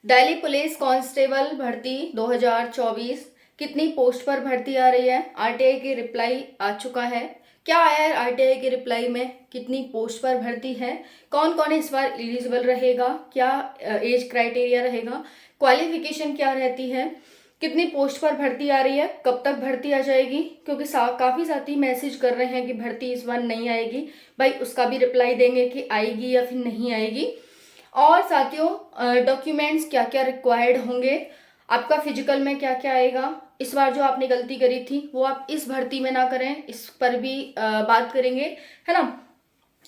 Delhi police constable भर्ती 2024 कितनी post पर भर्ती आ रही है? आरटीआई की रिप्लाई आ चुका है। क्या आया है आरटीआई की रिप्लाई में? कितनी पोस्ट पर भर्ती है? कौन कौन इस बार एलिजिबल रहेगा? क्या एज क्राइटेरिया रहेगा? क्वालिफिकेशन क्या रहती है? कितनी पोस्ट पर भर्ती आ रही है? कब तक भर्ती आ जाएगी? क्योंकि काफ़ी साथी मैसेज कर रहे हैं कि भर्ती इस बार नहीं आएगी। भाई उसका भी रिप्लाई देंगे कि आएगी या फिर नहीं आएगी। और साथियों, डॉक्यूमेंट्स क्या क्या रिक्वायर्ड होंगे, आपका फिजिकल में क्या क्या आएगा, इस बार जो आपने गलती करी थी वो आप इस भर्ती में ना करें, इस पर भी बात करेंगे, है ना।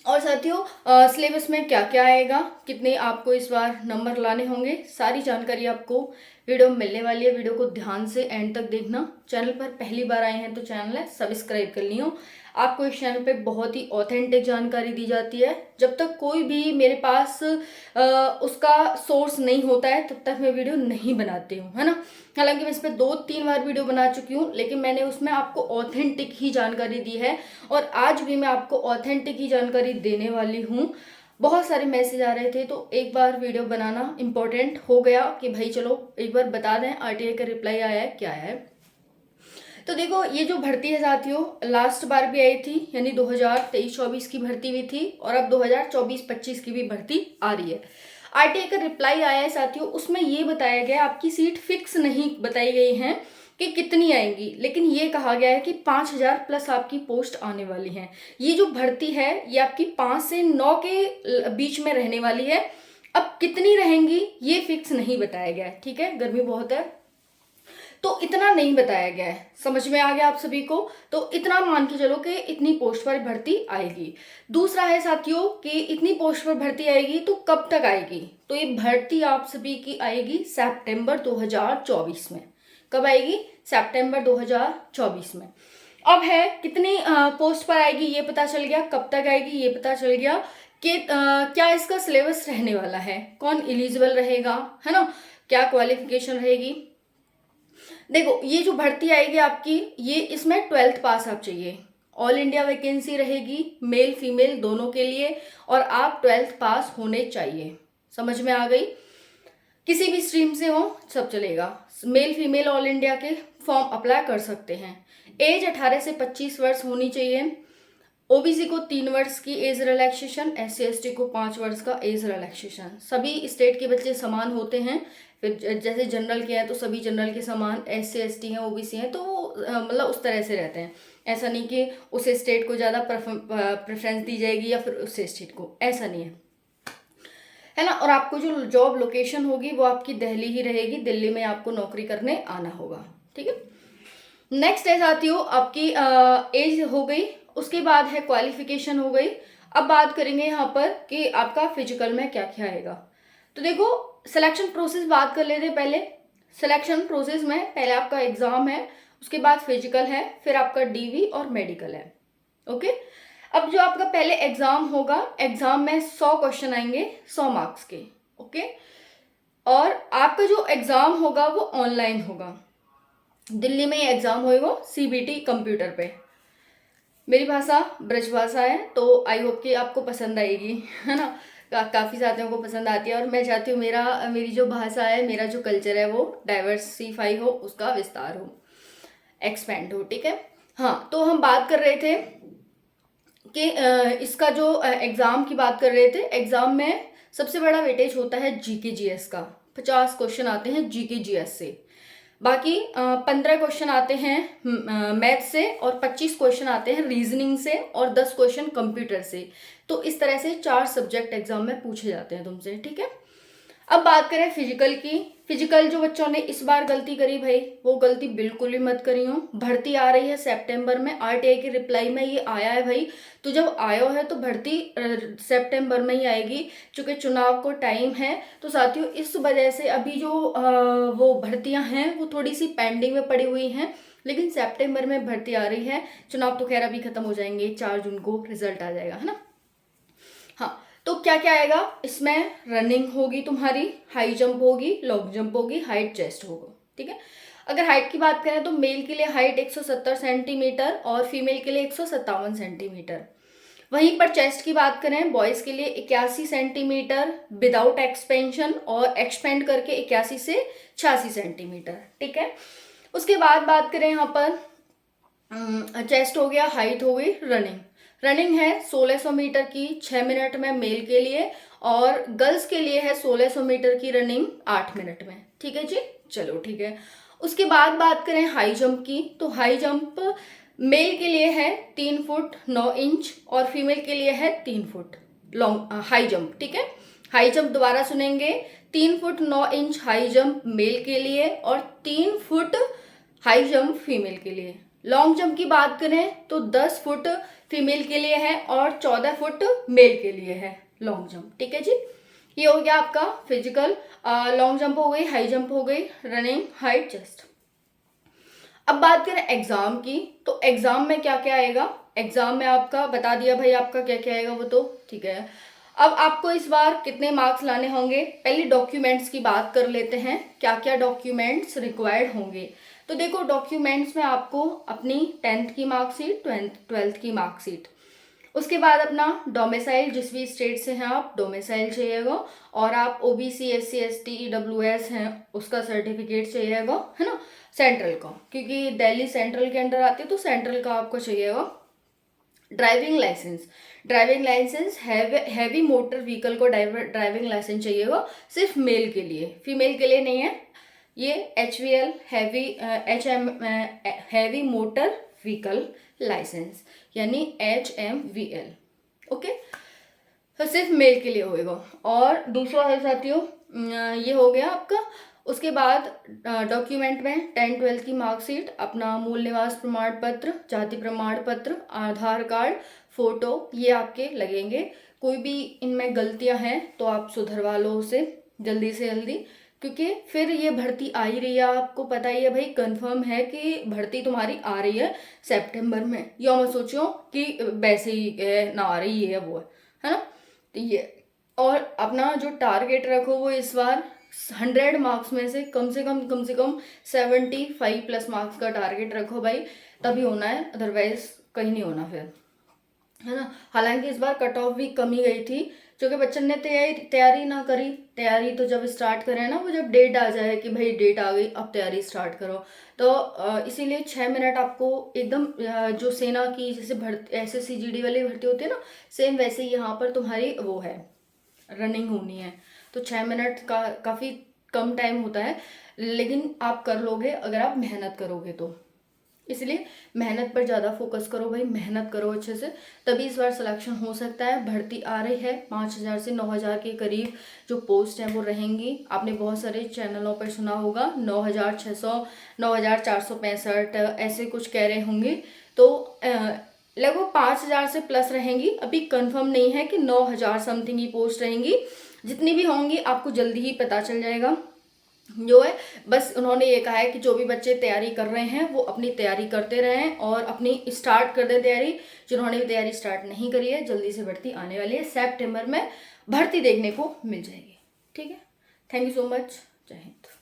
और साथियों, सिलेबस में क्या क्या आएगा, कितने आपको इस बार नंबर लाने होंगे, सारी जानकारी आपको वीडियो में मिलने वाली है। वीडियो को ध्यान से एंड तक देखना। चैनल पर पहली बार आए हैं तो चैनल है सब्सक्राइब कर लियो। आपको इस चैनल पे बहुत ही ऑथेंटिक जानकारी दी जाती है। जब तक कोई भी मेरे पास उसका सोर्स नहीं होता है तब तक मैं वीडियो नहीं बनाती हूँ, है ना। हालांकि मैं इस पर 2-3 बार वीडियो बना चुकी हूँ, लेकिन मैंने उसमें आपको ऑथेंटिक ही जानकारी दी है और आज भी मैं आपको ऑथेंटिक ही जानकारी देने वाली हूँ। बहुत सारे मैसेज आ रहे थे तो एक बार वीडियो बनाना इम्पोर्टेंट हो गया कि भाई चलो एक बार बता दें आरटीआई का रिप्लाई आया है क्या है। तो देखो, ये जो भर्ती है साथियों, लास्ट बार भी आई थी, यानी 2023-24 की भर्ती भी थी और अब 2024-25 की भी भर्ती आ रही है। आरटीआई का रिप्लाई आया है साथियों, उसमें ये बताया गया आपकी सीट फिक्स नहीं बताई गई है कि कितनी आएंगी, लेकिन ये कहा गया है कि 5000 प्लस आपकी पोस्ट आने वाली है। ये जो भर्ती है ये आपकी 5 से 9 के बीच में रहने वाली है। अब कितनी रहेंगी ये फिक्स नहीं बताया गया है, ठीक है। गर्मी बहुत है तो इतना नहीं बताया गया है। समझ में आ गया आप सभी को? तो इतना मान के चलो कि इतनी पोस्ट पर भर्ती आएगी। दूसरा है साथियों कि इतनी पोस्ट पर भर्ती आएगी तो कब तक आएगी? तो ये भर्ती आप सभी की आएगी सितंबर 2024 में। कब आएगी? सितंबर 2024 में। अब है कितनी पोस्ट पर आएगी ये पता चल गया, कब तक आएगी ये पता चल गया कि क्या इसका सिलेबस रहने वाला है, कौन एलिजिबल रहेगा, है ना, क्या क्वालिफिकेशन रहेगी। देखो, ये जो भर्ती आएगी आपकी, ये इसमें 12th पास आप चाहिए। ऑल इंडिया वैकेंसी रहेगी, मेल फीमेल दोनों के लिए, और आप 12th पास होने चाहिए। समझ में आ गई? किसी भी स्ट्रीम से हो सब चलेगा। मेल फीमेल ऑल इंडिया के फॉर्म अप्लाई कर सकते हैं। एज 18 से 25 वर्ष होनी चाहिए। ओबीसी को 3 वर्ष की एज रिलैक्सेशन, SC ST को 5 वर्ष का एज रिलैक्सेशन। सभी स्टेट के बच्चे समान होते हैं। फिर जैसे जनरल के हैं तो सभी जनरल के समान, SC ST हैं, ओबीसी हैं, तो मतलब उस तरह से रहते हैं। ऐसा नहीं कि उस स्टेट को ज़्यादा प्रेफरेंस दी जाएगी या फिर उस स्टेट को, ऐसा नहीं है ना। और आपको जो जॉब लोकेशन होगी वो आपकी दिल्ली ही रहेगी। दिल्ली में आपको नौकरी करने आना होगा, ठीक है। नेक्स्ट है साथियों आपकी एज हो गई, उसके बाद है क्वालिफिकेशन हो गई। अब बात करेंगे यहाँ पर कि आपका फिजिकल में क्या क्या आएगा। तो देखो, सिलेक्शन प्रोसेस बात कर लेते हैं पहले। सिलेक्शन प्रोसेस में पहले आपका एग्जाम है, उसके बाद फिजिकल है, फिर आपका डीवी और मेडिकल है। ओके। अब जो आपका पहले एग्जाम होगा, एग्जाम में 100 क्वेश्चन आएंगे 100 मार्क्स के। ओके। और आपका जो एग्जाम होगा वो ऑनलाइन होगा। दिल्ली में ये एग्जाम होएगा CBT कंप्यूटर पे। मेरी भाषा ब्रज भाषा है तो आई होप कि आपको पसंद आएगी, है ना। काफ़ी साथियों को पसंद आती है और मैं चाहती हूँ मेरी जो भाषा है, मेरा जो कल्चर है वो डाइवर्सिफाई हो, उसका विस्तार हो, एक्सपेंड हो, ठीक है। हाँ, तो हम बात कर रहे थे कि इसका जो एग्ज़ाम की बात कर रहे थे। एग्ज़ाम में सबसे बड़ा वेटेज होता है GK GS का। 50 क्वेश्चन आते हैं GK GS से। बाकी 15 क्वेश्चन आते हैं मैथ से और 25 क्वेश्चन आते हैं रीजनिंग से और 10 क्वेश्चन कंप्यूटर से। तो इस तरह से 4 सब्जेक्ट एग्जाम में पूछे जाते हैं तुमसे, ठीक है। अब बात करें फिजिकल की। फिजिकल जो बच्चों ने इस बार गलती करी भाई, वो गलती बिल्कुल भी मत करियो। भर्ती आ रही है सितंबर में, आरटीआई की रिप्लाई में ये आया है भाई। तो जब आया है तो भर्ती सितंबर में ही आएगी, क्योंकि चुनाव को टाइम है। तो साथियों, इस वजह से अभी जो वो भर्तियां हैं वो थोड़ी सी पेंडिंग में पड़ी हुई हैं, लेकिन सितंबर में भर्ती आ रही है। चुनाव तो खैर अभी खत्म हो जाएंगे, 4 जून को रिजल्ट आ जाएगा, है ना। हाँ, तो क्या क्या आएगा इसमें? रनिंग होगी तुम्हारी, हाई जंप होगी, लॉन्ग जंप होगी, हाइट चेस्ट होगा, ठीक है। अगर हाइट की बात करें तो मेल के लिए हाइट 170 सेंटीमीटर और फीमेल के लिए 157 सेंटीमीटर। वहीं पर चेस्ट की बात करें, बॉयज़ के लिए 81 सेंटीमीटर विदाउट एक्सपेंशन और एक्सपेंड करके 81 से 86 सेंटीमीटर, ठीक है। उसके बाद बात करें यहाँ पर चेस्ट हो गया, हाइट हो गई, रनिंग। रनिंग है 1600 मीटर की 6 मिनट में मेल के लिए, और गर्ल्स के लिए है 1600 मीटर की रनिंग 8 मिनट में, ठीक है जी। चलो ठीक है। उसके बाद बात करें हाई जंप की, तो हाई जंप मेल के लिए है 3 फुट 9 इंच और फीमेल के लिए है 3 फुट लॉन्ग हाई जंप, ठीक है। हाई जंप दोबारा सुनेंगे, 3 foot 9 inch high jump male के लिए और 3 फुट हाई जंप फीमेल के लिए। लॉन्ग जंप की बात करें तो 10 फुट फीमेल के लिए है और 14 फुट मेल के लिए है लॉन्ग जंप, ठीक है जी। ये हो गया आपका फिजिकल। लॉन्ग जंप हो गई, हाई जंप हो गई, रनिंग, हाइट, चेस्ट। अब बात करें एग्जाम की, तो एग्जाम में क्या क्या आएगा। एग्जाम में आपका बता दिया भाई, आपका क्या क्या आएगा वो तो ठीक है। अब आपको इस बार कितने मार्क्स लाने होंगे, पहले डॉक्यूमेंट्स की बात कर लेते हैं, क्या क्या डॉक्यूमेंट्स रिक्वायर्ड होंगे। तो देखो, डॉक्यूमेंट्स में आपको अपनी 10th की मार्कशीट, 12th की मार्कशीट, उसके बाद अपना डोमिसाइल, जिस भी स्टेट से हैं आप, डोमिसाइल चाहिएगा, और आप ओबीसी SC ST EWS हैं उसका सर्टिफिकेट चाहिएगा, है ना, सेंट्रल का, क्योंकि दिल्ली सेंट्रल के अंडर आती है तो सेंट्रल का आपको चाहिएगा। Driving licence, driving licence heavy motor vehicle को ड्राइविंग लाइसेंस चाहिएगा, सिर्फ मेल के लिए, फीमेल के लिए नहीं है। ये HVL heavy motor vehicle licence यानी HMVL, ओके, तो सिर्फ मेल के लिए होएगा। और दूसरा है साथियों, ये हो गया आपका। उसके बाद डॉक्यूमेंट में 10th 12th की मार्कशीट, अपना मूल निवास प्रमाण पत्र, जाति प्रमाण पत्र, आधार कार्ड, फोटो, ये आपके लगेंगे। कोई भी इनमें गलतियां हैं तो आप सुधरवा लो उसे जल्दी से जल्दी, क्योंकि फिर ये भर्ती आ ही रही है, आपको पता ही है भाई, कंफर्म है कि भर्ती तुम्हारी आ रही है सितंबर में। यो मत सोचो कि वैसे ही ना आ रही है वो, है ना। तो ये, और अपना जो टारगेट रखो वो इस बार 100 मार्क्स में से कम 75 प्लस मार्क्स का टारगेट रखो भाई, तभी होना है, अदरवाइज कहीं नहीं होना फिर, है ना। हालांकि इस बार कट ऑफ भी कम ही गई थी, क्योंकि बच्चन ने तैयारी ना करी। तैयारी तो जब स्टार्ट करें ना, वो जब डेट आ जाए कि भाई डेट आ गई अब तैयारी स्टार्ट करो, तो इसीलिए 6 मिनट आपको एकदम जो सेना की जैसे भर्ती SSC GD वाली भर्ती होती है ना, सेम वैसे ही यहाँ पर तुम्हारी वो है, रनिंग होनी है। तो 6 मिनट का काफ़ी कम टाइम होता है, लेकिन आप कर लोगे अगर आप मेहनत करोगे तो। इसलिए मेहनत पर ज़्यादा फोकस करो भाई, मेहनत करो अच्छे से, तभी इस बार सिलेक्शन हो सकता है। भर्ती आ रही है, 5000 से 9000 के करीब जो पोस्ट हैं वो रहेंगी। आपने बहुत सारे चैनलों पर सुना होगा 9600, 9465 ऐसे कुछ कह रहे होंगे, तो लगभग 5000 से प्लस रहेंगी। अभी कंफर्म नहीं है कि 9000 समथिंग ही पोस्ट रहेंगी, जितनी भी होंगी आपको जल्दी ही पता चल जाएगा। जो है बस उन्होंने ये कहा है कि जो भी बच्चे तैयारी कर रहे हैं वो अपनी तैयारी करते रहें और अपनी स्टार्ट कर दें तैयारी। जिन्होंने भी तैयारी स्टार्ट नहीं करी है, जल्दी से भर्ती आने वाली है, सितंबर में भर्ती देखने को मिल जाएगी, ठीक है। थैंक यू सो मच, जय हिंद।